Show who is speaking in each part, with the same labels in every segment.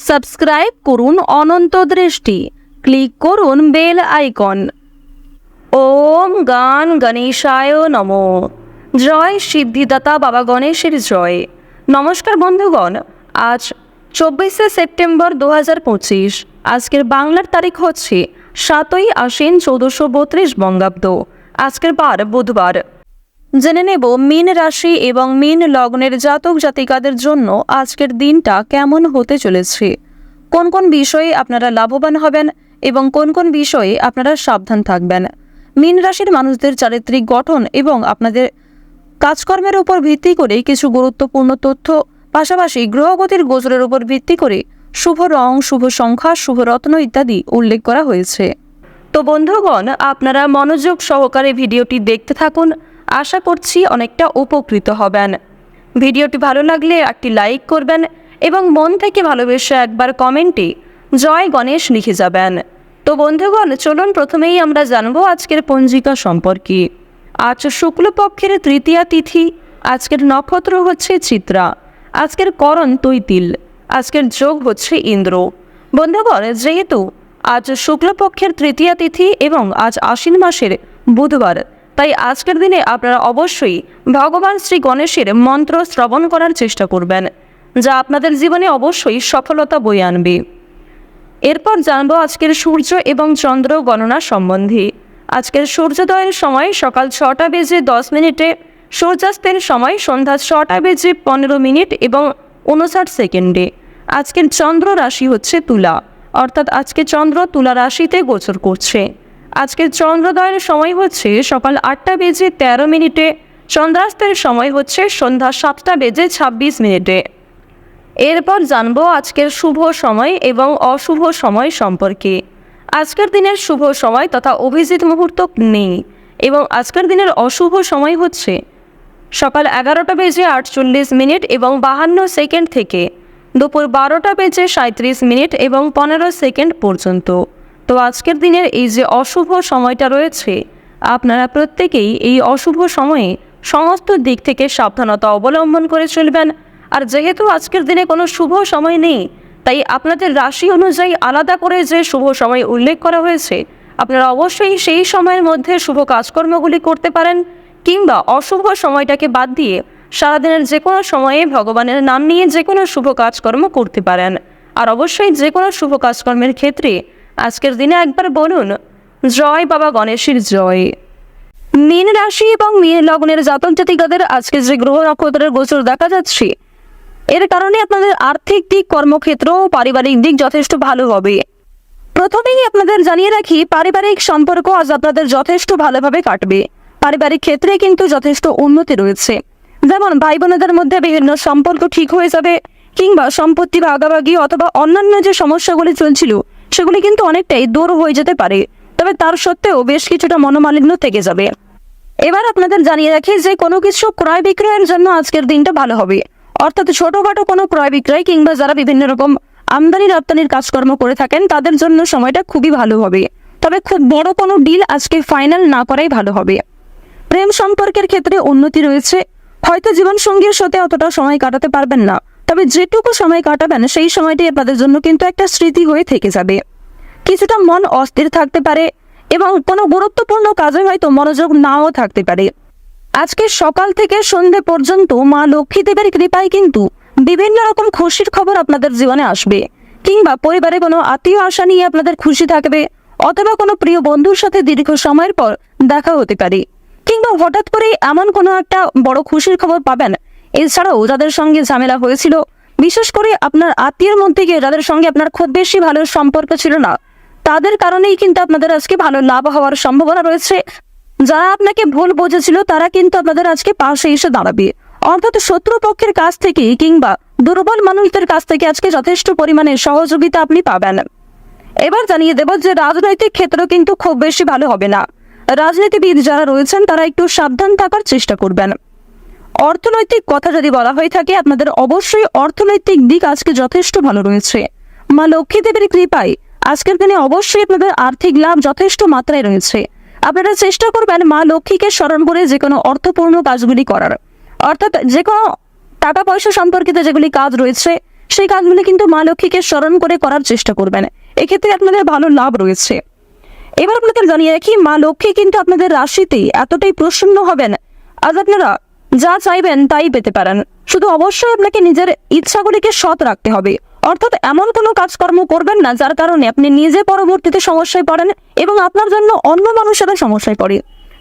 Speaker 1: Subscribe করুন অনন্ত দৃষ্টি, click করুন বেল আইকন। ওম গান গণেশায় নমো। জয় সিদ্ধিদাতা বাবা গণেশের জয়। নমস্কার বন্ধুগণ, আজ 24শে সেপ্টেম্বর 2025। আজকের বাংলার তারিখ হচ্ছে 7ই আশ্বিন 1432 বঙ্গাব্দ। আজকের বার বুধবার। জেনে নেব মীন রাশি এবং মীন লগ্নের জাতক জাতিকাদের জন্য আজকের দিনটা কেমন হতে চলেছে, কোন কোন বিষয়ে আপনারা লাভবান হবেন এবং কোন কোন বিষয়ে আপনারা সাবধান থাকবেন। মীন রাশির মানুষদের চারিত্রিক গঠন এবং আপনাদের কাজকর্মের উপর ভিত্তি করে কিছু গুরুত্বপূর্ণ তথ্য, পাশাপাশি গ্রহগতির গোচরের উপর ভিত্তি করে শুভ রং, শুভ সংখ্যা, শুভ রত্ন ইত্যাদি উল্লেখ করা হয়েছে। তো বন্ধুগণ, আপনারা মনোযোগ সহকারে ভিডিওটি দেখতে থাকুন। আশা করছি অনেকটা উপকৃত হবেন। ভিডিওটি ভালো লাগলে একটি লাইক করবেন এবং মন থেকে ভালোবেসে একবার কমেন্টে জয় গণেশ লিখে যাবেন। তো বন্ধুগণ, চলুন প্রথমেই আমরা জানবো আজকের পঞ্জিকা সম্পর্কে। আজ শুক্লপক্ষের তৃতীয়া তিথি। আজকের নক্ষত্র হচ্ছে চিত্রা। আজকের করণ তৈতিল। আজকের যোগ হচ্ছে ইন্দ্র। বন্ধুগণ, যেহেতু আজ শুক্লপক্ষের তৃতীয়া তিথি এবং আজ আশ্বিন মাসের বুধবার, তাই আজকের দিনে আপনারা অবশ্যই ভগবান শ্রী গণেশের মন্ত্র শ্রবণ করার চেষ্টা করবেন, যা আপনাদের জীবনে অবশ্যই সফলতা বয়ে আনবে। এরপর জানবো আজকের সূর্য এবং চন্দ্র গণনা সম্বন্ধে। আজকের সূর্যোদয়ের সময় সকাল 6টা বেজে 10 মিনিটে, সূর্যাস্তের সময় সন্ধ্যা 6টা বেজে 15 মিনিট এবং 59 সেকেন্ডে। আজকের চন্দ্র রাশি হচ্ছে তুলা, অর্থাৎ আজকে চন্দ্র তুলা রাশিতে গোচর করছে। আজকের চন্দ্রোদয়ের সময় হচ্ছে সকাল 8টা বেজে 13 মিনিটে, চন্দ্রাস্তের সময় হচ্ছে সন্ধ্যা 7টা বেজে 26 মিনিটে। এরপর জানবো আজকের শুভ সময় এবং অশুভ সময় সম্পর্কে। আজকের দিনের শুভ সময় তথা অভিজিৎ মুহূর্ত নেই এবং আজকের দিনের অশুভ সময় হচ্ছে সকাল 11টা বেজে 48 মিনিট এবং 52 সেকেন্ড থেকে দুপুর 12টা বেজে 37 মিনিট এবং 15 সেকেন্ড পর্যন্ত। তো আজকের দিনের এই যে অশুভ সময়টা রয়েছে, আপনারা প্রত্যেকেই এই অশুভ সময়ে সমস্ত দিক থেকে সাবধানতা অবলম্বন করে চলবেন। আর যেহেতু আজকের দিনে কোনো শুভ সময় নেই, তাই আপনাদের রাশি অনুযায়ী আলাদা করে যে শুভ সময় উল্লেখ করা হয়েছে, আপনারা অবশ্যই সেই সময়ের মধ্যে শুভ কাজকর্মগুলি করতে পারেন, কিংবা অশুভ সময়টাকে বাদ দিয়ে সারাদিনের যে কোনো সময়ে ভগবানের নাম নিয়ে যে কোনো শুভ কাজকর্ম করতে পারেন। আর অবশ্যই যে কোনো শুভ কাজকর্মের ক্ষেত্রে আজকের দিনে একবার বলুন জয় বাবা গণেশের জয়। মীন রাশি এবং মীন লগ্নের জাতক জাতিকাদের আজকে যে গ্রহ নক্ষত্রের গোচর দেখা যাচ্ছে, এর কারণে আপনাদের আর্থিক দিক, কর্মক্ষেত্র ও পারিবারিক দিক যথেষ্ট ভালো হবে। প্রথমেই আপনাদের জানিয়ে রাখি, পারিবারিক সম্পর্ক আজ আপনাদের যথেষ্ট ভালোভাবে কাটবে। পারিবারিক ক্ষেত্রে কিন্তু যথেষ্ট উন্নতি রয়েছে। যেমন ভাই বোনেদের মধ্যে বিভিন্ন সম্পর্ক ঠিক হয়ে যাবে, কিংবা সম্পত্তি ভাগাভাগি অথবা অন্যান্য যে সমস্যাগুলি চলছিল সেগুলি কিন্তু অনেকটাই দূর হয়ে যেতে পারে। তবে তার সত্ত্বেও বেশ কিছুটা মনোমালিন্য থেকে যাবে। এবার আপনাদের জানিয়ে রাখি যে কোনো কিছু ক্রয় বিক্রয়ের জন্য আজকের দিনটা ভালো হবে। অর্থাৎ ছোটখাটো কোনো ক্রয় বিক্রয় কিংবা যারা বিভিন্ন রকম আমদানি রপ্তানির কাজকর্ম করে থাকেন তাদের জন্য সময়টা খুবই ভালো হবে। তবে খুব বড় কোনো ডিল আজকে ফাইনাল না করাই ভালো হবে। প্রেম সম্পর্কের ক্ষেত্রে উন্নতি রয়েছে। হয়তো জীবনসঙ্গীর সাথে অতটা সময় কাটাতে পারবেন না, তবে যেটুকু সময় কাটাবেন সেই সময়টি আপনাদের জন্য কিন্তু একটা স্মৃতি হয়ে থেকে যাবে। কিছুটা মন অস্থির থাকতে পারে এবং কোনো গুরুত্বপূর্ণ কাজে হয়তো মনোযোগ নাও থাকতে পারে। আজকে সকাল থেকে সন্ধে পর্যন্ত মা লক্ষ্মী দেবের কৃপায় কিন্তু বিভিন্ন রকম খুশির খবর আপনাদের জীবনে আসবে, কিংবা পরিবারে কোনো আত্মীয় আশা নিয়ে আপনাদের খুশি থাকবে, অথবা কোনো প্রিয় বন্ধুর সাথে দীর্ঘ সময়ের পর দেখা হতে পারে, কিংবা হঠাৎ করে এমন কোনো একটা বড় খুশির খবর পাবেন। এছাড়াও যাদের সঙ্গে ঝামেলা হয়েছিল, বিশেষ করে আপনার আত্মীয়ের মধ্যে গিয়ে যাদের সঙ্গে আপনার খুব বেশি ভালো সম্পর্ক ছিল না, তাদের কারণেই কিন্তু আপনাদের আজকে ভালো লাভ হওয়ার সম্ভাবনা রয়েছে। যারা আপনাকে ভুল বুঝেছিল তারা কিন্তু আপনাদের আজকে পাশে এসে দাঁড়াবে। অর্থাৎ শত্রুপক্ষের কাছ থেকে কিংবা দুর্বল মানুষদের কাছ থেকে আজকে যথেষ্ট পরিমাণে সহযোগিতা আপনি পাবেন। এবার জানিয়ে দেব যে রাজনৈতিক ক্ষেত্র কিন্তু খুব বেশি ভালো হবে না। রাজনীতিবিদ যারা রয়েছেন তারা একটু সাবধান থাকার চেষ্টা করবেন। অর্থনৈতিক কথা যদি বলা হয়ে থাকে, আপনাদের অবশ্যই অর্থনৈতিক দিক আজকে যথেষ্ট ভালো রয়েছে। মা লক্ষ্মী দেবীর কৃপায় আজকের দিনে অবশ্যই আপনাদের আর্থিক লাভ যথেষ্ট মাত্রায় রয়েছে। আপনারা চেষ্টা করবেন মা লক্ষ্মীকে স্মরণ করে যে কোনো অর্থপূর্ণ কাজগুলি করার। অর্থাৎ যে কোনো টাকা পয়সা সম্পর্কিত যেগুলি কাজ রয়েছে সেই কাজগুলি কিন্তু মা লক্ষ্মীকে স্মরণ করে করার চেষ্টা করবেন। এক্ষেত্রে আপনাদের ভালো লাভ রয়েছে। এবার আপনাদের জানিয়ে রাখি, মা লক্ষ্মী কিন্তু আপনাদের রাশিতে এতটাই প্রসন্ন হবেন, আজ আপনারা যা চাইবেন তাই পেতে পারেন। শুধু অবশ্যই আপনাকে নিজের ইচ্ছাগুলিকে সৎ রাখতে হবে, অর্থাৎ এমন কোনো কাজকর্ম করবেন না যার কারণে আপনি নিজে পরবর্তীতে সমস্যায় পড়েন এবং আপনার জন্য অন্য মানুষেরা সমস্যায় পড়ে।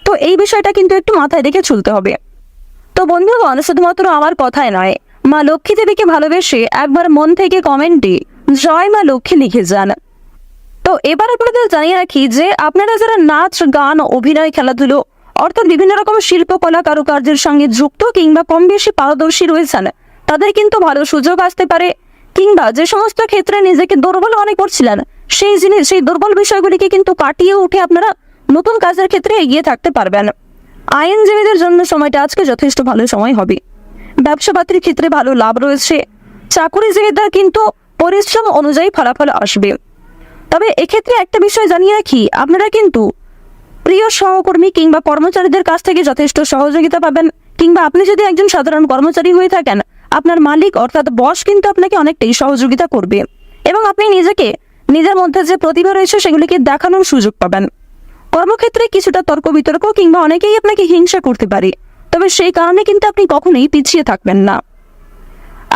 Speaker 1: তো এই বিষয়টা কিন্তু একটু মাথায় রেখে চলতে হবে। তো বন্ধুগণ, শুধুমাত্র আমার কথায় নয়, মা লক্ষ্মী দেবীকে ভালোবেসে একবার মন থেকে কমেন্টে জয় মা লক্ষ্মী লিখে যান। তো এবার আপনাদের জানিয়ে রাখি যে আপনারা যারা নাচ, গান, অভিনয়, খেলাধুলো অর্থাৎ বিভিন্ন রকম শিল্পকলা কারুকার্যের সঙ্গে যুক্ত কিংবা কম বেশি পারদর্শী রয়েছেন, তাদের কিন্তু ভালো সুযোগ আসতে পারে। কিংবা যে সমস্ত ক্ষেত্রে নিজেকে দুর্বল মনে করছিলেন, সেই দুর্বল বিষয়গুলিকে কিন্তু কাটিয়ে উঠে আপনারা নতুন কাজের ক্ষেত্রে এগিয়ে থাকতে পারবেন। আইনজীবীদের জন্য সময়টা আজকে যথেষ্ট ভালো সময় হবে। ব্যবসাপাতির ক্ষেত্রে ভালো লাভ রয়েছে। চাকুরিজীবীদের কিন্তু পরিশ্রম অনুযায়ী ফলাফল আসবে। তবে এক্ষেত্রে একটা বিষয় জানিয়ে রাখি, আপনারা কিন্তু প্রিয় সহকর্মী কিংবা কর্মচারীদের কাছ থেকে যথেষ্ট সহযোগিতা পাবেন। কিংবা আপনি যদি একজন সাধারণ কর্মচারী হয়ে থাকেন, আপনার মালিক অর্থাৎ বস কিন্তু আপনাকে অনেকটাই সহযোগিতা করবে এবং আপনি নিজের মধ্যে যে প্রতিভা রয়েছে সেগুলিকে দেখানোর সুযোগ পাবেন। কর্মক্ষেত্রে কিছুটা তর্ক বিতর্ক কিংবা অনেকেই আপনাকে হিংসা করতে পারে, তবে সেই কারণে কিন্তু আপনি কখনোই পিছিয়ে থাকবেন না।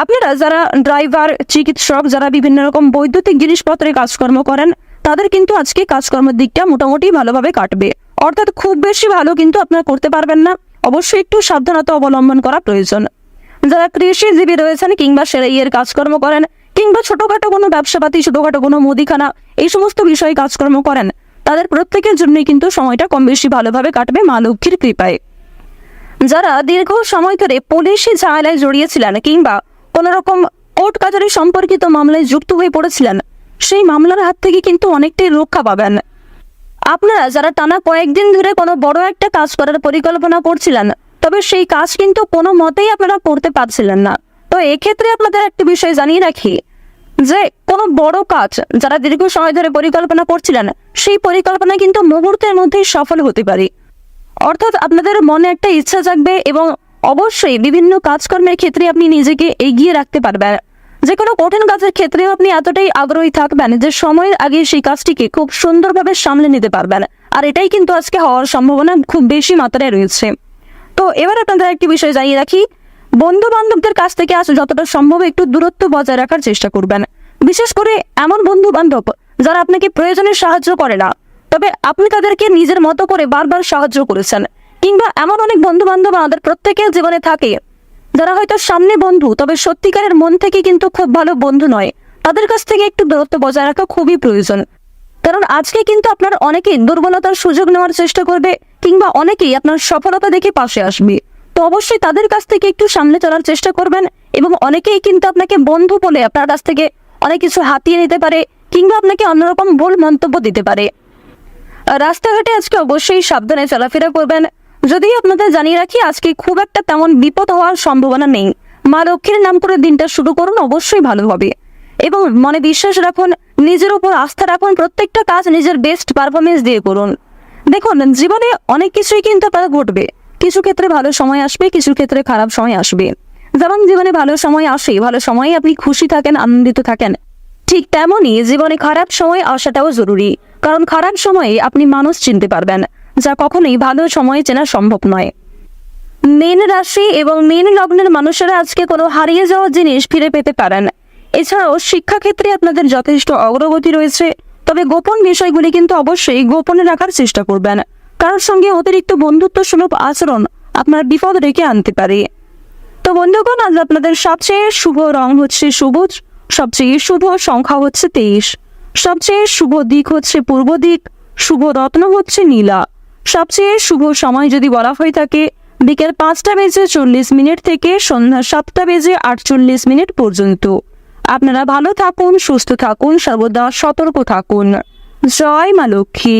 Speaker 1: আপনারা যারা ড্রাইভার, চিকিৎসক, যারা বিভিন্ন রকম বৈদ্যুতিক জিনিসপত্রে কাজকর্ম করেন, তাদের কিন্তু আজকে কাজকর্মের দিকটা মোটামুটি ভালোভাবে কাটবে। অর্থাৎ খুব বেশি ভালো কিন্তু আপনারা করতে পারবেন না, অবশ্যই একটু সাবধানতা অবলম্বন করা প্রয়োজন। যারা কৃষিজীবী রয়েছেন কিংবা সেলাইয়ের কাজকর্ম করেন কিংবা ছোটখাটো কোনো ব্যবসাপাতি, ছোটখাটো কোনো মুদিখানা, এই সমস্ত বিষয়ে কাজকর্ম করেন, তাদের প্রত্যেকের জন্যই কিন্তু সময়টা কম বেশি ভালোভাবে কাটবে মা লক্ষ্মীর কৃপায়। যারা দীর্ঘ সময় ধরে পুলিশি ঝামেলায় জড়িয়েছিলেন কিংবা কোনো রকম কোর্ট কাছারি সম্পর্কিত মামলায় যুক্ত হয়ে পড়েছিলেন, সেই মামলার হাত থেকে কিন্তু অনেকটাই রক্ষা পাবেন। আপনারা যারা টানা কয়েকদিন ধরে কোনো বড় একটা কাজ করার পরিকল্পনা করছিলেন, তবে সেই কাজ কিন্তু কোনো মতেই আপনারা করতে পারছিলেন না, তো এক্ষেত্রে আপনাদের একটা বিষয় জানিয়ে রাখি যে কোনো বড় কাজ যারা দীর্ঘ সময় ধরে পরিকল্পনা করছিলেন, সেই পরিকল্পনা কিন্তু মুহূর্তের মধ্যেই সফল হতে পারে। অর্থাৎ আপনাদের মনে একটা ইচ্ছা জাগবে এবং অবশ্যই বিভিন্ন কাজকর্মের ক্ষেত্রে আপনি নিজেকে এগিয়ে রাখতে পারবেন। যে কোনো কঠিন কাজের ক্ষেত্রেও আপনি এতটাই আগ্রহী থাকবেন যে সময়ের আগে সেই কাজটিকে খুব সুন্দরভাবে সামলে নিতে পারবেন, আর এটাই কিন্তু আজকে হওয়ার সম্ভাবনা খুব বেশি মাত্রায় রয়েছে। তো এবার আপনাদের একটি বিষয় জানিয়ে রাখি, বন্ধু বান্ধবদের কাছ থেকে আজ যতটা সম্ভব একটু দূরত্ব বজায় রাখার চেষ্টা করবেন। বিশেষ করে এমন বন্ধু বান্ধব যারা আপনাকে প্রয়োজনে সাহায্য করে না, তবে আপনি তাদেরকে নিজের মতো করে বারবার সাহায্য করেছেন। কিংবা এমন অনেক বন্ধু বান্ধব আমাদের প্রত্যেকের জীবনে থাকে যারা হয়তো সামনে বন্ধু, তবে সত্যিকারের মন থেকে কিন্তু খুব ভালো বন্ধু নয়। তাদের কাছ থেকে একটু দূরত্ব বজায় রাখা খুবই প্রয়োজন, কারণ আজকে কিন্তু আপনার অনেকেই দুর্বলতার সুযোগ নেওয়ার চেষ্টা করবে কিংবা অনেকেই আপনার সফলতা দেখে পাশে আসবে। তো অবশ্যই তাদের কাছ থেকে একটু সামনে চলার চেষ্টা করবেন এবং অনেকেই কিন্তু আপনাকে বন্ধু বলে আপনার কাছ থেকে অনেক কিছু হাতিয়ে নিতে পারে কিংবা আপনাকে অন্যরকম ভুল মন্তব্য দিতে পারে। রাস্তাঘাটে আজকে অবশ্যই সাবধানে চলাফেরা করবেন। যদিও আপনাদের জানিয়ে রাখি, আজকে খুব একটা তেমন বিপদ হওয়ার সম্ভাবনা নেই। মা লক্ষ্মীর নাম করে দিনটা শুরু করুন, অবশ্যই ভালো হবে এবং মনে বিশ্বাস রাখুন, নিজের উপর আস্থা রাখুন, প্রত্যেকটা কাজ নিজের বেস্ট পারফরমেন্স দিয়ে করুন। দেখুন, জীবনে অনেক কিছুই কিন্তু আপনার ঘটবে। কিছু ক্ষেত্রে ভালো সময় আসবে, কিছু ক্ষেত্রে খারাপ সময় আসবে। যেমন জীবনে ভালো সময় আসে, ভালো সময়ে আপনি খুশি থাকেন, আনন্দিত থাকেন, ঠিক তেমনই জীবনে খারাপ সময় আসাটাও জরুরি। কারণ খারাপ সময়ে আপনি মানুষ চিনতে পারবেন, যা কখনোই ভালো সময়ে চেনা সম্ভব নয়। মীন রাশি এবং মীন লগ্নের মানুষেরা আজকে কোনো হারিয়ে যাওয়া জিনিস ফিরে পেতে পারেন। এছাড়াও শিক্ষাক্ষেত্রে আপনাদের যথেষ্ট অগ্রগতি রয়েছে, তবে গোপন বিষয়গুলি কিন্তু অবশ্যই গোপনে রাখার চেষ্টা করবেন। কারোর সঙ্গে অতিরিক্ত বন্ধুত্ব সুলভ আচরণ আপনার বিপদ ডেকে আনতে পারে। তো বন্ধুগণ, আজ আপনাদের সবচেয়ে শুভ রং হচ্ছে সবুজ, সবচেয়ে শুভ সংখ্যা হচ্ছে 23, সবচেয়ে শুভ দিক হচ্ছে পূর্ব দিক, শুভ রত্ন হচ্ছে নীলা। সবচেয়ে শুভ সময় যদি বলা হয়ে থাকে বিকেল 5:40 থেকে সন্ধ্যা 7:48 পর্যন্ত। আপনারা ভালো থাকুন, সুস্থ থাকুন, সর্বদা সতর্ক থাকুন। জয় মা লক্ষ্মী।